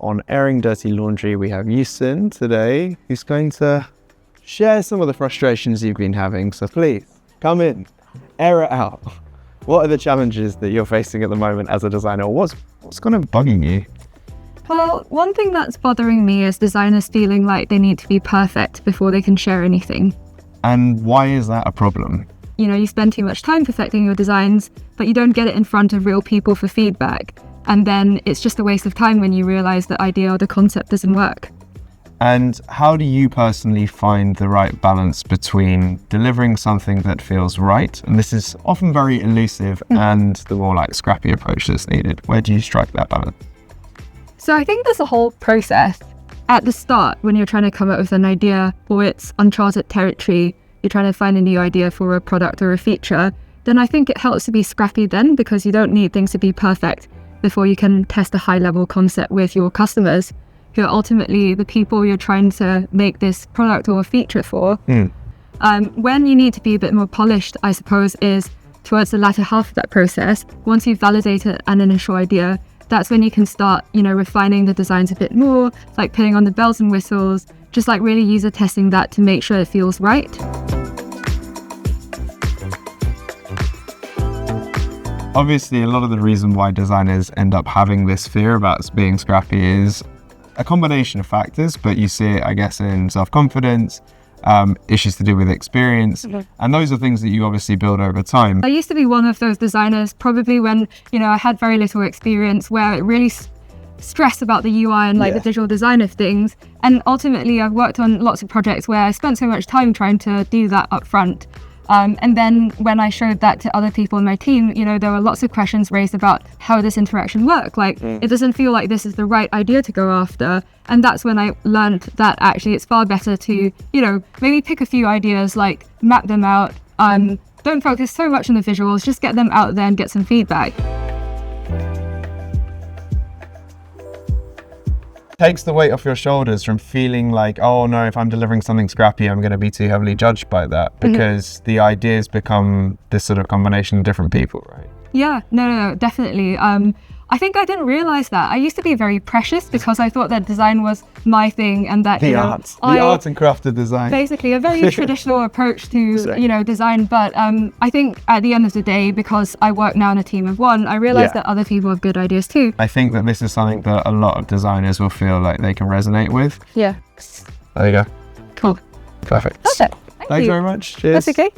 on Airing Dirty Laundry, we have YuXin today, who's going to share some of the frustrations you've been having. So please, come in, air it out. What are the challenges that you're facing at the moment as a designer? What's kind of bugging you? Well, one thing that's bothering me is designers feeling like they need to be perfect before they can share anything. And why is that a problem? You know, you spend too much time perfecting your designs, but you don't get it in front of real people for feedback. And then it's just a waste of time when you realize the idea or the concept doesn't work. And how do you personally find the right balance between delivering something that feels right, and this is often very elusive, and the more like scrappy approach that's needed? Where do you strike that balance? So I think there's a whole process. At the start, when you're trying to come up with an idea or it's uncharted territory, you're trying to find a new idea for a product or a feature, then I think it helps to be scrappy then, because you don't need things to be perfect before you can test a high-level concept with your customers, who are ultimately the people you're trying to make this product or a feature for. When you need to be a bit more polished, I suppose, is towards the latter half of that process. Once you've validated an initial idea, that's when you can start, refining the designs a bit more, like putting on the bells and whistles, just like really user testing that to make sure it feels right. Obviously, a lot of the reason why designers end up having this fear about being scrappy is a combination of factors, but you see it, I guess, in self-confidence, issues to do with experience, and those are things that you obviously build over time. I used to be one of those designers, probably when, I had very little experience, where it really stressed about the UI and the visual design of things. And ultimately, I've worked on lots of projects where I spent so much time trying to do that up front. And then when I showed that to other people in my team, there were lots of questions raised about how this interaction works. It doesn't feel like this is the right idea to go after. And that's when I learned that actually it's far better to, maybe pick a few ideas, map them out. Don't focus so much on the visuals, just get them out there and get some feedback. Takes the weight off your shoulders from feeling like, oh no, if I'm delivering something scrappy, I'm going to be too heavily judged by that, because the ideas become this sort of combination of different people, right? Yeah, no, definitely. I think I didn't realize that. I used to be very precious because I thought that design was my thing, and that the art and craft of design. Basically, a very traditional approach to design. But I think at the end of the day, because I work now in a team of one, I realized that other people have good ideas too. I think that this is something that a lot of designers will feel like they can resonate with. Yeah. There you go. Cool. Perfect. That's it. Thanks very much. Cheers. That's okay.